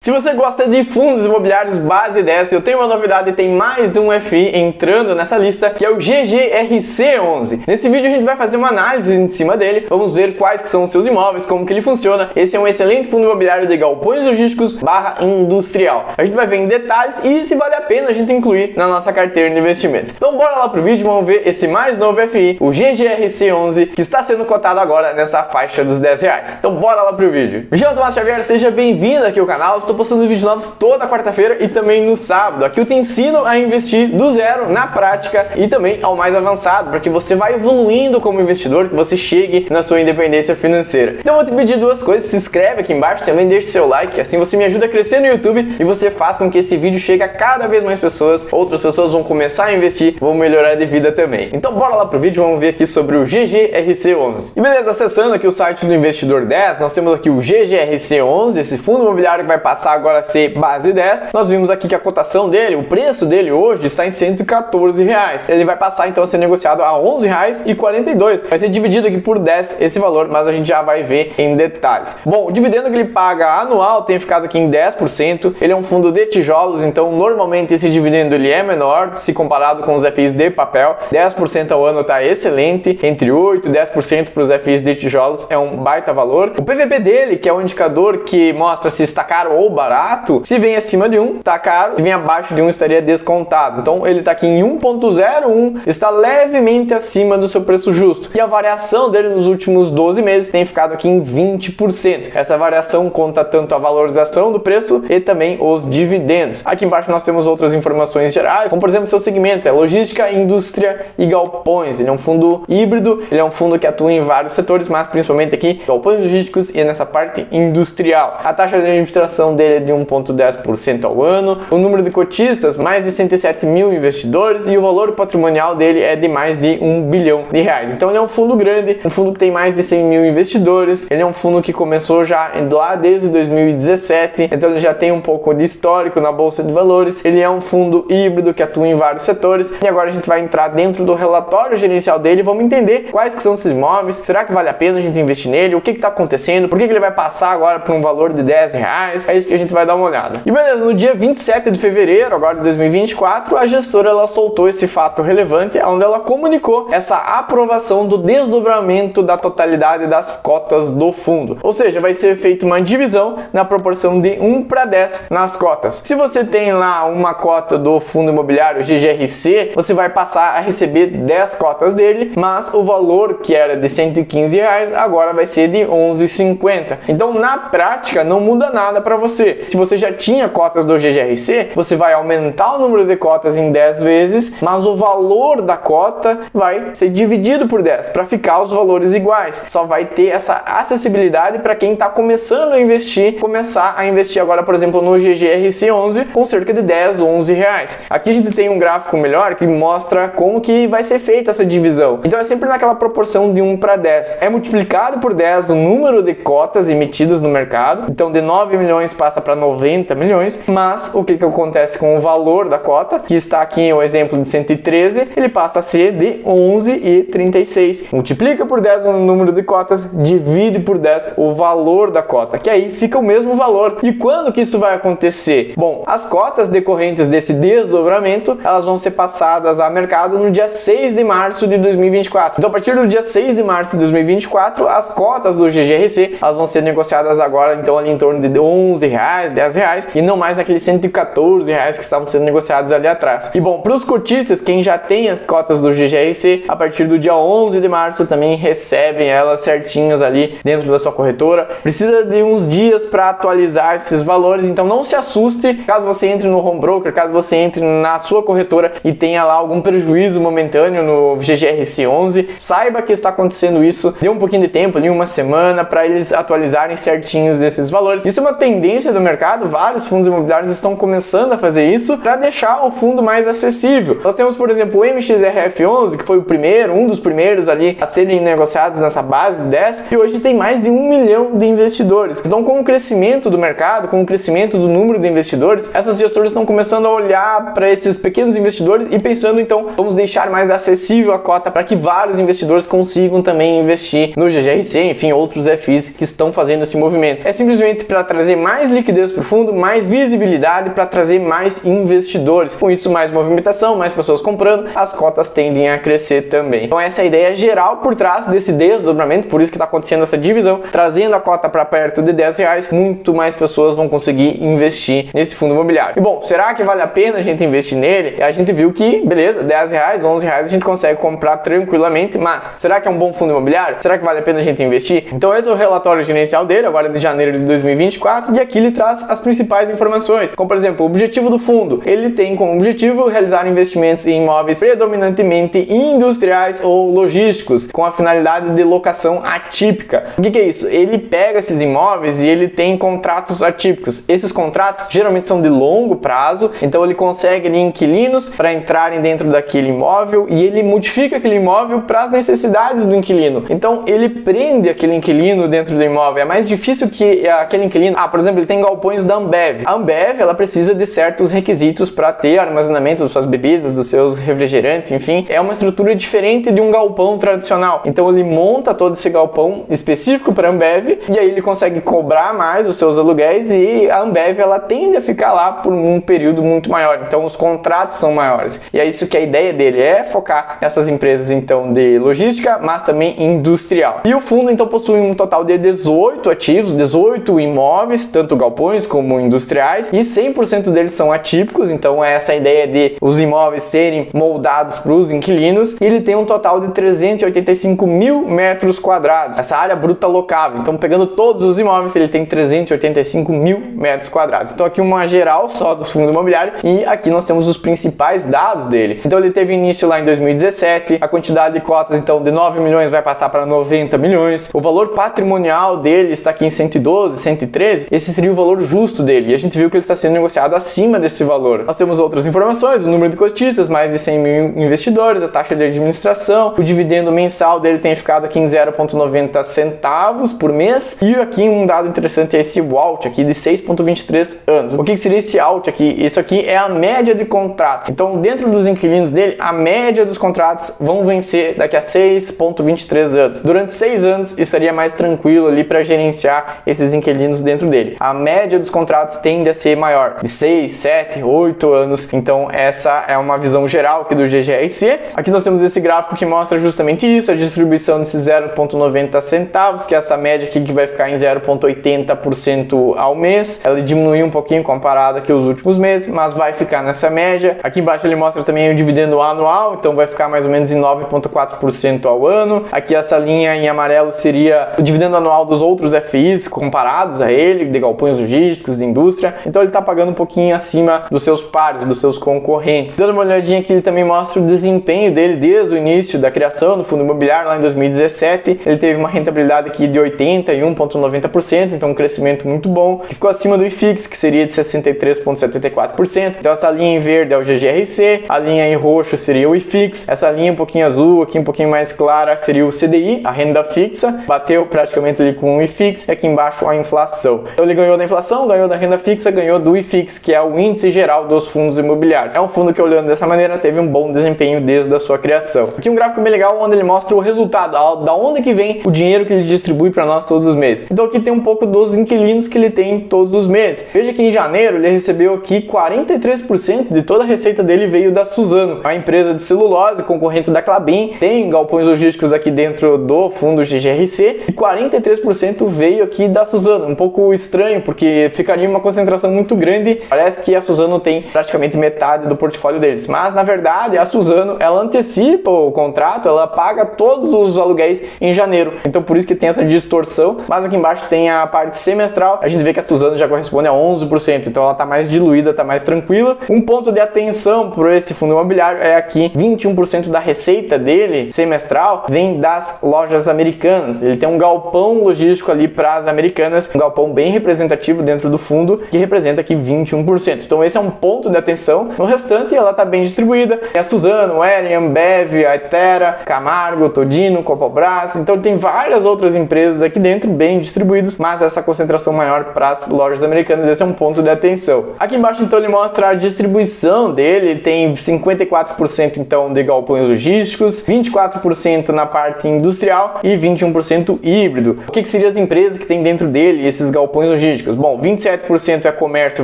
Se você gosta de fundos imobiliários base 10, eu tenho uma novidade, tem mais de um FI entrando nessa lista, que é o GGRC11. Nesse vídeo a gente vai fazer uma análise em cima dele, vamos ver quais que são os seus imóveis, como que ele funciona. Esse é um excelente fundo imobiliário de galpões logísticos / industrial. A gente vai ver em detalhes e se vale a pena a gente incluir na nossa carteira de investimentos. Então bora lá pro vídeo, vamos ver esse mais novo FI, o GGRC11, que está sendo cotado agora nessa faixa dos R$10. Então bora lá pro vídeo. Me chamo Tomás Xavier, seja bem-vindo aqui ao canal. Estou postando vídeos novos toda quarta-feira e também no sábado. Aqui eu te ensino a investir do zero na prática e também ao mais avançado, para que você vá evoluindo como investidor, que você chegue na sua independência financeira. Então eu vou te pedir duas coisas: se inscreve aqui embaixo, também deixe seu like, assim você me ajuda a crescer no YouTube e você faz com que esse vídeo chegue a cada vez mais pessoas, outras pessoas vão começar a investir, vão melhorar de vida também. Então bora lá pro vídeo, vamos ver aqui sobre o GGRC11. E beleza, acessando aqui o site do Investidor 10, nós temos aqui o GGRC11, esse fundo imobiliário que vai passar agora a ser base 10. Nós vimos aqui que a cotação dele, o preço dele hoje está em R$114. Ele vai passar então a ser negociado a R$11,42. Vai ser dividido aqui por 10 esse valor, mas a gente já vai ver em detalhes. Bom, o dividendo que ele paga anual tem ficado aqui em 10%. Ele é um fundo de tijolos, então normalmente esse dividendo ele é menor se comparado com os FIs de papel. 10% ao ano está excelente, entre 8% e 10% para os FIs de tijolos é um baita valor. O PVP dele, que é um indicador que mostra se está caro ou barato, se vem acima de 1, está caro, se vem abaixo de 1, estaria descontado. Então ele está aqui em 1,01, está levemente acima do seu preço justo. E a variação dele nos últimos 12 meses tem ficado aqui em 20%. Essa variação conta tanto a valorização do preço e também os dividendos. Aqui embaixo nós temos outras informações gerais, como por exemplo seu segmento é logística, indústria e galpões. Ele é um fundo híbrido, ele é um fundo que atua em vários setores, mas principalmente aqui galpões logísticos e nessa parte industrial. A taxa de administração dele é de 1,10% ao ano, o número de cotistas, mais de 107 mil investidores, e o valor patrimonial dele é de mais de R$1 bilhão. Então ele é um fundo grande, um fundo que tem mais de 100 mil investidores. Ele é um fundo que começou já lá desde 2017, então ele já tem um pouco de histórico na Bolsa de Valores. Ele é um fundo híbrido que atua em vários setores, e agora a gente vai entrar dentro do relatório gerencial dele e vamos entender quais que são esses imóveis, será que vale a pena a gente investir nele, o que está acontecendo, por que ele vai passar agora por um valor de R$10, é isso que a gente vai dar uma olhada. E beleza, no dia 27 de fevereiro agora de 2024, a gestora ela soltou esse fato relevante, onde ela comunicou essa aprovação do desdobramento da totalidade das cotas do fundo, ou seja, vai ser feita uma divisão na proporção de 1:10 nas cotas. Se você tem lá uma cota do fundo imobiliário GGRC, você vai passar a receber 10 cotas dele, mas o valor que era de R$115 agora vai ser de R$11,50. Então na prática não muda nada para você. Se você já tinha cotas do GGRC, você vai aumentar o número de cotas em 10 vezes, mas o valor da cota vai ser dividido por 10 para ficar os valores iguais. Só vai ter essa acessibilidade para quem está começando a investir, começar a investir agora, por exemplo, no GGRC11 com cerca de R$10 ou R$11. Aqui a gente tem um gráfico melhor que mostra como que vai ser feita essa divisão. Então é sempre naquela proporção de 1:10. É multiplicado por 10 o número de cotas emitidas no mercado. Então de 9 milhões passa para 90 milhões, mas o que acontece com o valor da cota, que está aqui em o exemplo de 113, ele passa a ser de 11,36. Multiplica por 10 o número de cotas, divide por 10 o valor da cota, que aí fica o mesmo valor. E quando que isso vai acontecer? Bom, as cotas decorrentes desse desdobramento, elas vão ser passadas a mercado no dia 6 de março de 2024. Então a partir do dia 6 de março de 2024, as cotas do GGRC, elas vão ser negociadas agora então ali em torno de R$11, R$10 e não mais aqueles R$114 que estavam sendo negociados ali atrás. E bom, para os cotistas, quem já tem as cotas do GGRC, a partir do dia 11 de março também recebem elas certinhas ali dentro da sua corretora. Precisa de uns dias para atualizar esses valores, então não se assuste caso você entre no home broker, caso você entre na sua corretora e tenha lá algum prejuízo momentâneo no GGRC11, saiba que está acontecendo isso, dê um pouquinho de tempo, ali uma semana, para eles atualizarem certinhos esses valores. Isso é uma tendência do mercado, vários fundos imobiliários estão começando a fazer isso para deixar o fundo mais acessível. Nós temos, por exemplo, o MXRF11, que foi o primeiro, um dos primeiros ali a serem negociados nessa base 10, e hoje tem mais de 1 milhão de investidores. Então, com o crescimento do mercado, com o crescimento do número de investidores, essas gestoras estão começando a olhar para esses pequenos investidores e pensando, então, vamos deixar mais acessível a cota para que vários investidores consigam também investir no GGRC, enfim, outros FIs que estão fazendo esse movimento. É simplesmente para trazer mais liquidez para o fundo, mais visibilidade para trazer mais investidores. Com isso, mais movimentação, mais pessoas comprando, as cotas tendem a crescer também. Então essa é a ideia geral por trás desse desdobramento, por isso que está acontecendo essa divisão, trazendo a cota para perto de R$10, muito mais pessoas vão conseguir investir nesse fundo imobiliário. E bom, será que vale a pena a gente investir nele? A gente viu que, beleza, R$10, R$11 a gente consegue comprar tranquilamente, mas será que é um bom fundo imobiliário? Será que vale a pena a gente investir? Então esse é o relatório gerencial dele, agora de janeiro de 2024, e aqui ele traz as principais informações, como por exemplo, o objetivo do fundo. Ele tem como objetivo realizar investimentos em imóveis predominantemente industriais ou logísticos, com a finalidade de locação atípica. O que é isso? Ele pega esses imóveis e ele tem contratos atípicos. Esses contratos geralmente são de longo prazo, então ele consegue ali inquilinos para entrarem dentro daquele imóvel e ele modifica aquele imóvel para as necessidades do inquilino. Então ele prende aquele inquilino dentro do imóvel. É mais difícil que aquele inquilino... por exemplo, ele tem galpões da Ambev. A Ambev, ela precisa de certos requisitos para ter armazenamento das suas bebidas, dos seus refrigerantes, enfim. É uma estrutura diferente de um galpão tradicional. Então ele monta todo esse galpão específico para a Ambev e aí ele consegue cobrar mais os seus aluguéis e a Ambev, ela tende a ficar lá por um período muito maior. Então os contratos são maiores. E é isso que a ideia dele é focar nessas empresas então de logística, mas também industrial. E o fundo então possui um total de 18 ativos, 18 imóveis, tanto galpões como industriais, e 100% deles são atípicos, então é essa ideia de os imóveis serem moldados para os inquilinos, e ele tem um total de 385 mil metros quadrados, essa área bruta locável. Então pegando todos os imóveis, ele tem 385 mil metros quadrados. Então aqui uma geral só do fundo imobiliário, e aqui nós temos os principais dados dele. Então ele teve início lá em 2017, a quantidade de cotas então de 9 milhões vai passar para 90 milhões, o valor patrimonial dele está aqui em 112, 113, esse seria o valor justo dele, e a gente viu que ele está sendo negociado acima desse valor. Nós temos outras informações, o número de cotistas, mais de 100 mil investidores, a taxa de administração, o dividendo mensal dele tem ficado aqui em 0,90 centavos por mês, e aqui um dado interessante é esse WALT aqui de 6,23 anos. O que seria esse WALT aqui? Isso aqui é a média de contratos. Então dentro dos inquilinos dele, a média dos contratos vão vencer daqui a 6,23 anos. Durante 6 anos estaria mais tranquilo ali para gerenciar esses inquilinos dentro dele. A média dos contratos tende a ser maior, de 6, 7, 8 anos. Então essa é uma visão geral aqui do GGRC. Aqui nós temos esse gráfico que mostra justamente isso, a distribuição desses 0,90 centavos, que é essa média aqui que vai ficar em 0,80% ao mês. Ela diminuiu um pouquinho comparado aqui aos últimos meses, mas vai ficar nessa média. Aqui embaixo ele mostra também o dividendo anual, então vai ficar mais ou menos em 9,4% ao ano. Aqui essa linha em amarelo seria o dividendo anual dos outros FIs comparados a ele, de galpões logísticos, de indústria. Então ele está pagando um pouquinho acima dos seus pares, dos seus concorrentes. Dando uma olhadinha aqui, ele também mostra o desempenho dele desde o início da criação do fundo imobiliário lá em 2017. Ele teve uma rentabilidade aqui de 81,90%, então um crescimento muito bom, que ficou acima do IFIX, que seria de 63,74%. Então essa linha em verde é o GGRC, a linha em roxo seria o IFIX, essa linha um pouquinho azul, aqui um pouquinho mais clara, seria o CDI, a renda fixa, bateu praticamente ali com o IFIX, e aqui embaixo a inflação. Então ele ganhou da inflação, ganhou da renda fixa, ganhou do IFIX, que é o índice geral dos fundos imobiliários. É um fundo que, olhando dessa maneira, teve um bom desempenho desde a sua criação. Aqui um gráfico bem legal, onde ele mostra o resultado, da onde que vem o dinheiro que ele distribui para nós todos os meses. Então aqui tem um pouco dos inquilinos que ele tem todos os meses. Veja que em janeiro ele recebeu aqui 43% de toda a receita dele veio da Suzano, a empresa de celulose, concorrente da Klabin, tem galpões logísticos aqui dentro do fundo GGRC, e 43% veio aqui da Suzano. Um pouco estranho, porque ficaria uma concentração muito grande. Parece que a Suzano tem praticamente metade do portfólio deles, mas na verdade a Suzano, ela antecipa o contrato, ela paga todos os aluguéis em janeiro, então por isso que tem essa distorção. Mas aqui embaixo tem a parte semestral, a gente vê que a Suzano já corresponde a 11%, então ela está mais diluída, está mais tranquila. Um ponto de atenção por esse fundo imobiliário é aqui, 21% da receita dele semestral vem das lojas americanas. Ele tem um galpão logístico ali para as americanas, um galpão bem representativo dentro do fundo, que representa aqui 21%. Então esse é um ponto de atenção. No restante ela está bem distribuída, é a Suzano, Ering, Ambev, a Itera, Camargo, Todino, Copobras. Então tem várias outras empresas aqui dentro bem distribuídos, mas essa concentração maior para as lojas americanas, esse é um ponto de atenção. Aqui embaixo então ele mostra a distribuição dele, ele tem 54% então de galpões logísticos, 24% na parte industrial e 21% híbrido. O que seriam as empresas que tem dentro dele esses galpões logísticos? logísticos? Bom, 27% é comércio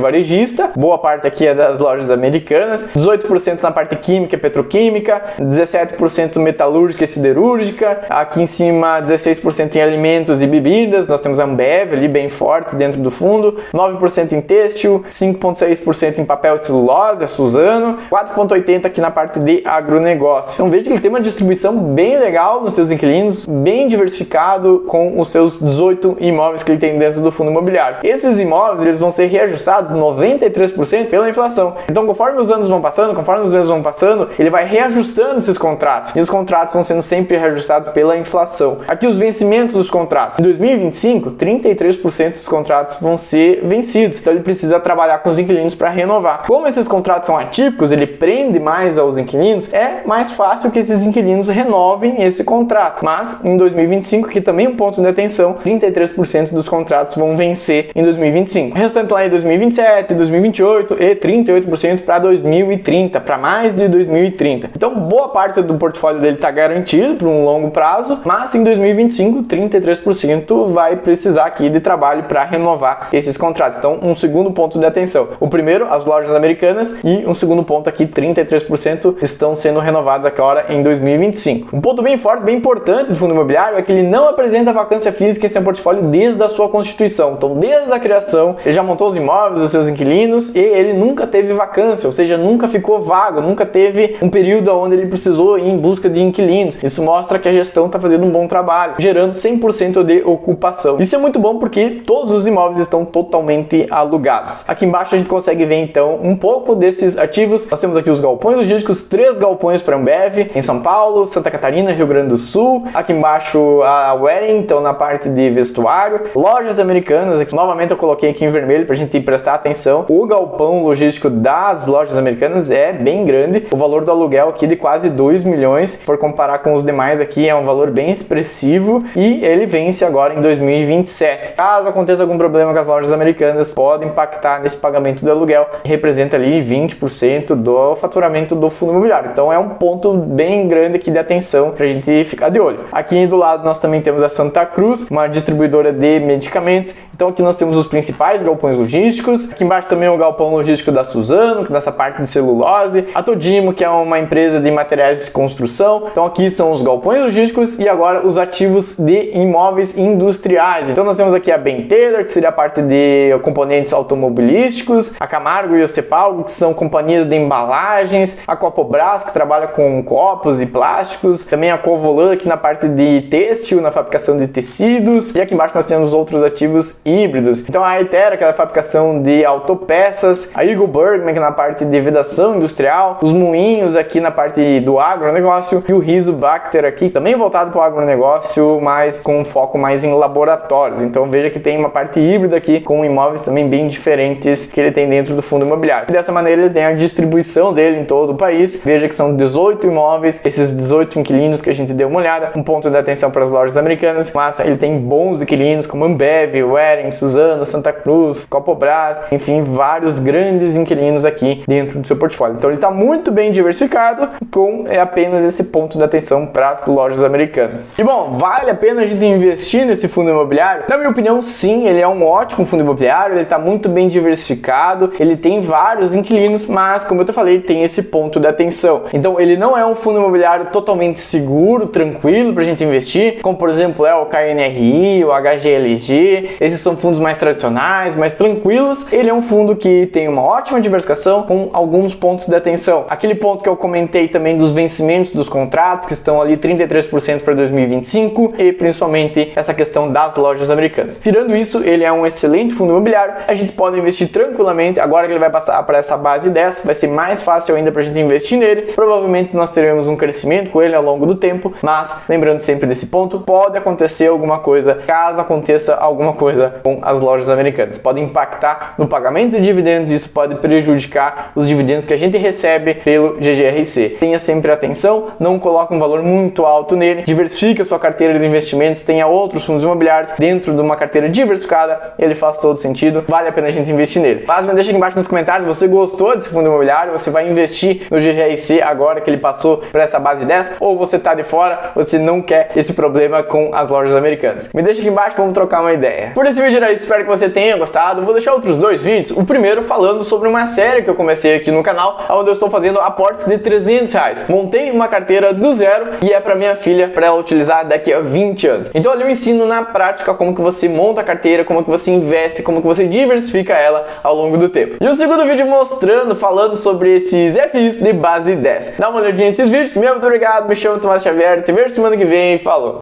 varejista, boa parte aqui é das lojas americanas, 18% na parte química e petroquímica, 17% metalúrgica e siderúrgica, aqui em cima 16% em alimentos e bebidas, nós temos a Ambev ali bem forte dentro do fundo, 9% em têxtil, 5,6% em papel e celulose, a Suzano, 4,80% aqui na parte de agronegócio. Então veja que ele tem uma distribuição bem legal nos seus inquilinos, bem diversificado com os seus 18 imóveis que ele tem dentro do fundo imobiliário. Esses imóveis eles vão ser reajustados 93% pela inflação. Então conforme os anos vão passando, conforme os meses vão passando, ele vai reajustando esses contratos. E os contratos vão sendo sempre reajustados pela inflação. Aqui os vencimentos dos contratos. Em 2025, 33% dos contratos vão ser vencidos. Então ele precisa trabalhar com os inquilinos para renovar. Como esses contratos são atípicos, ele prende mais aos inquilinos, é mais fácil que esses inquilinos renovem esse contrato. Mas em 2025, que também é um ponto de atenção, 33% dos contratos vão vencer em 2025. O restante lá em 2027, 2028 e 38% para 2030, para mais de 2030. Então boa parte do portfólio dele está garantido por um longo prazo, mas em 2025, 33% vai precisar aqui de trabalho para renovar esses contratos. Então um segundo ponto de atenção. O primeiro, as lojas americanas, e um segundo ponto aqui, 33% estão sendo renovados agora em 2025. Um ponto bem forte, bem importante do fundo imobiliário é que ele não apresenta vacância física em seu portfólio desde a sua constituição. Então, desde a criação, ele já montou os imóveis dos seus inquilinos e ele nunca teve vacância, ou seja, nunca ficou vago, nunca teve um período onde ele precisou ir em busca de inquilinos. Isso mostra que a gestão está fazendo um bom trabalho, gerando 100% de ocupação. Isso é muito bom porque todos os imóveis estão totalmente alugados. Aqui embaixo a gente consegue ver então um pouco desses ativos. Nós temos aqui os galpões logísticos, 3 galpões para Ambev em São Paulo, Santa Catarina, Rio Grande do Sul. Aqui embaixo a Waring, então na parte de vestuário. Lojas americanas, aqui novamente eu coloquei aqui em vermelho para a gente prestar atenção. O galpão logístico das lojas americanas é bem grande. O valor do aluguel aqui de quase 2 milhões, se for comparar com os demais aqui, é um valor bem expressivo e ele vence agora em 2027. Caso aconteça algum problema com as lojas americanas, pode impactar nesse pagamento do aluguel, que representa ali 20% do faturamento do fundo imobiliário. Então é um ponto bem grande aqui de atenção para a gente ficar de olho. Aqui do lado nós também temos a Santa Cruz, uma distribuidora de medicamentos. Então aqui nós temos os principais galpões logísticos. Aqui embaixo também o galpão logístico da Suzano, que é nessa parte de celulose. A Todimo, que é uma empresa de materiais de construção. Então aqui são os galpões logísticos e agora os ativos de imóveis industriais. Então nós temos aqui a Ben Taylor, que seria a parte de componentes automobilísticos, a Camargo e o Cepalgo, que são companhias de embalagens, a Copobras, que trabalha com copos e plásticos, também a Covolan, aqui na parte de têxtil, na fabricação de tecidos, e aqui embaixo nós temos outros ativos híbridos. Então a Itera, que é a fabricação de autopeças, a Eagle Bergman, que é na parte de vedação industrial, os moinhos aqui na parte do agronegócio, e o Riso Bacter aqui, também voltado para o agronegócio, mas com um foco mais em laboratórios. Então veja que tem uma parte híbrida aqui, com imóveis também bem diferentes que ele tem dentro do fundo imobiliário. E dessa maneira ele tem a distribuição dele em todo o país. Veja que são 18 imóveis, esses 18 inquilinos que a gente deu uma olhada, um ponto de atenção para as lojas americanas, mas ele tem bons inquilinos como Ambev, Waring, Suzano, Santa Cruz, Copobras, enfim, vários grandes inquilinos aqui dentro do seu portfólio. Então ele está muito bem diversificado, com apenas esse ponto de atenção para as lojas americanas. E bom, vale a pena a gente investir nesse fundo imobiliário? Na minha opinião, sim, ele é um ótimo fundo imobiliário, ele está muito bem diversificado, ele tem vários inquilinos, mas como eu te falei, ele tem esse ponto de atenção. Então ele não é um fundo imobiliário totalmente seguro, tranquilo para a gente investir, como por exemplo é o KNRI, o HGLG, esses são fundos mais tradicionais, mais tranquilos. Ele é um fundo que tem uma ótima diversificação com alguns pontos de atenção. Aquele ponto que eu comentei também dos vencimentos dos contratos, que estão ali 33% para 2025, e principalmente essa questão das lojas americanas. Tirando isso, ele é um excelente fundo imobiliário, a gente pode investir tranquilamente. Agora que ele vai passar para essa base 10, vai ser mais fácil ainda para a gente investir nele. Provavelmente nós teremos um crescimento com ele ao longo do tempo, mas lembrando sempre desse ponto, pode acontecer alguma coisa. Caso aconteça alguma coisa com as lojas americanas, pode impactar no pagamento de dividendos, isso pode prejudicar os dividendos que a gente recebe pelo GGRC. Tenha sempre atenção, não coloque um valor muito alto nele, diversifique a sua carteira de investimentos, tenha outros fundos imobiliários dentro de uma carteira diversificada, ele faz todo sentido, vale a pena a gente investir nele. Mas me deixa aqui embaixo nos comentários, você gostou desse fundo imobiliário, você vai investir no GGRC agora que ele passou para essa base 10, ou você tá de fora, você não quer esse problema com as lojas americanas. Me deixa aqui embaixo, vamos trocar uma ideia. Por esse vídeo era isso, espero que você tenha gostado. Vou deixar outros dois vídeos. O primeiro falando sobre uma série que eu comecei aqui no canal, onde eu estou fazendo aportes de R$300. Montei uma carteira do zero e é para minha filha, para ela utilizar daqui a 20 anos. Então ali eu ensino na prática como que você monta a carteira, como que você investe, como que você diversifica ela ao longo do tempo. E o segundo vídeo mostrando, falando sobre esses FIs de base 10. Dá uma olhadinha nesses vídeos. Muito obrigado, me chamo Tomás Xavier, te vejo semana que vem e falou!